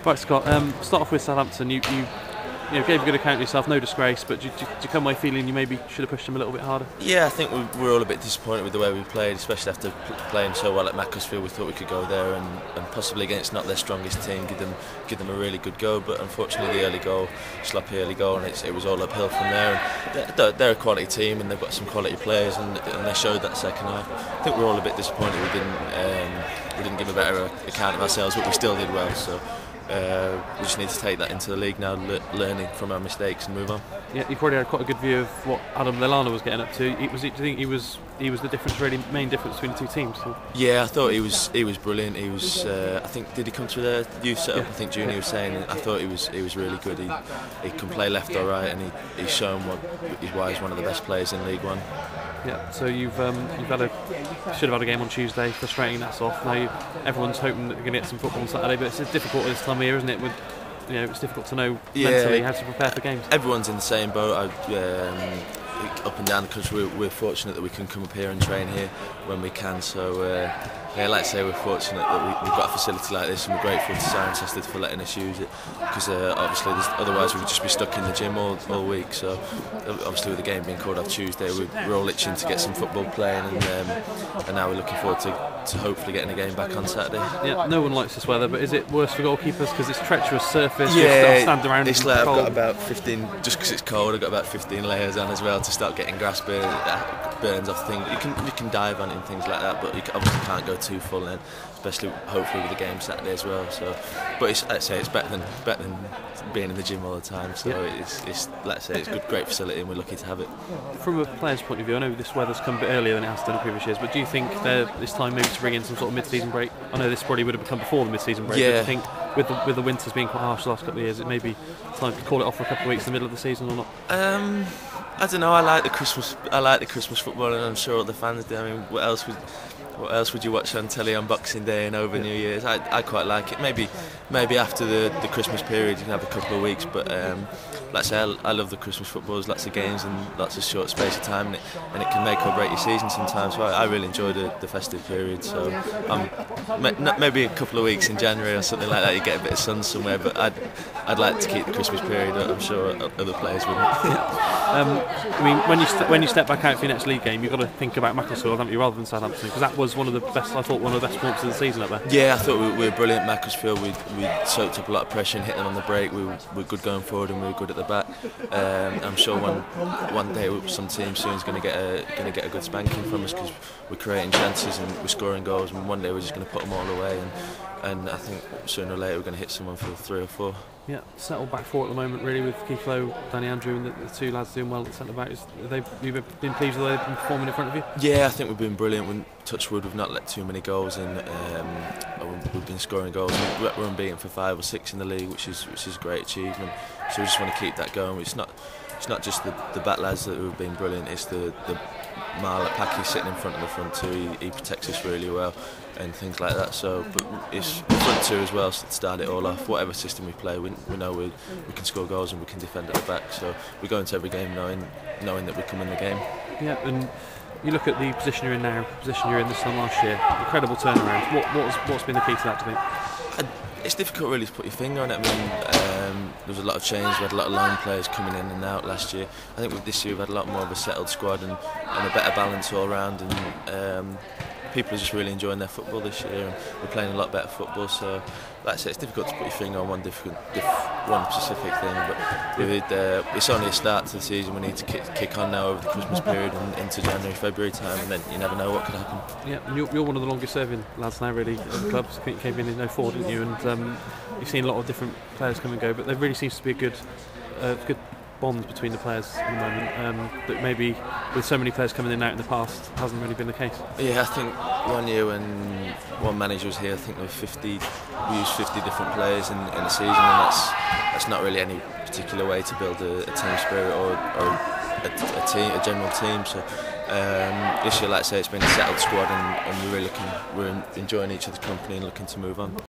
Right, Scott. Start off with Southampton. You gave a good account of yourself, no disgrace, but do you come away feeling you maybe should have pushed them a little bit harder? Yeah, I think we were all a bit disappointed with the way we played, especially after playing so well at Macclesfield. We thought we could go there and possibly against not their strongest team, give them a really good go. But unfortunately, the early goal, sloppy early goal, and it was all uphill from there. And they're a quality team, and they've got some quality players, and they showed that second half. I think we're all a bit disappointed we didn't give a better account of ourselves, but we still did well. So. We just need to take that into the league now, learning from our mistakes and move on. Yeah, you've already had quite a good view of what Adam Lallana was getting up to. Do you think he was the difference, really main difference between the two teams? Yeah, I thought he was brilliant. He was. I think did he come through the youth setup? Yeah. I think Junior was saying. I thought he was really good. He can play left or right, and he's shown why he's one of the best players in League One. Yeah, so should have had a game on Tuesday, frustrating that's off. Now everyone's hoping that they're going to get some football on Saturday, but it's difficult at this time of year, isn't it? It's difficult to know mentally how to prepare for games. Everyone's in the same boat. Up and down the country, we're fortunate that we can come up here and train here when we can. So, like I say, we're fortunate that we've got a facility like this, and we're grateful to Cirencester for letting us use it. Because obviously, otherwise we would just be stuck in the gym all week. So, obviously, with the game being called off Tuesday, we're all itching to get some football playing, and now we're looking forward to hopefully getting a game back on Saturday. Yeah, no one likes this weather, but is it worse for goalkeepers because it's treacherous surface? Yeah, you stand around. It's like I've got about 15, just because it's cold. I've got about 15 layers on as well to start getting grass burns off things. You can dive on it and things like that, but you obviously can't go too full in, especially hopefully with the game Saturday as well. So, but I'd say it's better than being in the gym all the time. So it's let's say it's a great facility, and we're lucky to have it. From a player's point of view, I know this weather's come a bit earlier than it has done in previous years, but do you think this time maybe to bring in some sort of mid-season break? I know this probably would have come before the mid-season break. Yeah. But do you think with the winters being quite harsh the last couple of years, it may be time to call it off for a couple of weeks in the middle of the season or not? I don't know. I like the Christmas football, and I'm sure all the fans do. I mean, what else would you watch on telly on Boxing Day and over New Year's? I quite like it. Maybe after the Christmas period you can have a couple of weeks, but like I say, I love the Christmas football. There's lots of games and lots of short space of time, and it can make or break your season sometimes. So I really enjoy the festive period. So maybe a couple of weeks in January or something like that, you get a bit of sun somewhere. But I'd like to keep the Christmas period. I'm sure other players wouldn't. I mean, when you step back out for your next league game, you've got to think about Macclesfield, haven't you, rather than Southampton, because that was one of the best performances of the season up there. Yeah, I thought we were brilliant. Macclesfield, we soaked up a lot of pressure and hit them on the break. We were good going forward, and we were good at the back. I'm sure one day some team soon is going to get a good spanking from us, because we're creating chances and we're scoring goals, and one day we're just going to put them all away. And I think sooner or later we're going to hit someone for 3 or 4. Yeah, settled back 4 at the moment, really, with Keith Lowe, Danny Andrew, and the two lads doing well at centre back. You've been pleased with the way they've been performing in front of you? Yeah, I think we've been brilliant. Touch wood, we've not let too many goals in. We've been scoring goals. We're unbeaten for 5 or 6 in the league, which is a great achievement. So we just want to keep that going. It's not just the back lads that have been brilliant. It's the Marlett Packy sitting in front of the front two. He protects us really well and things like that. So, but it's the front two as well to start it all off. Whatever system we play, we know we can score goals and we can defend at the back. So we go into every game knowing that we can win the game. Yeah, and you look at the position you're in now, position you're in this time last year. Incredible turnaround. What's been the key to that, do you think? It's difficult really to put your finger on it. I mean, there was a lot of change. We had a lot of loan players coming in and out last year. I think with this year we've had a lot more of a settled squad and a better balance all around. And people are just really enjoying their football this year, and we're playing a lot better football. So, like I said, it's difficult to put your finger on one specific thing. But it's only a start to the season. We need to kick on now over the Christmas period and into January, February time, and then you never know what could happen. Yeah, and you're one of the longest serving lads now, really, at the club. I think you came in 2004, didn't you? And you've seen a lot of different players come and go, but there really seems to be a good bond between the players at the moment, that maybe with so many players coming in and out in the past hasn't really been the case. Yeah, I think one year when one manager was here, I think there were we used 50 different players in a season, and that's not really any particular way to build a team spirit or a general team. So this year, like I say, it's been a settled squad, and we're enjoying each other's company and looking to move on.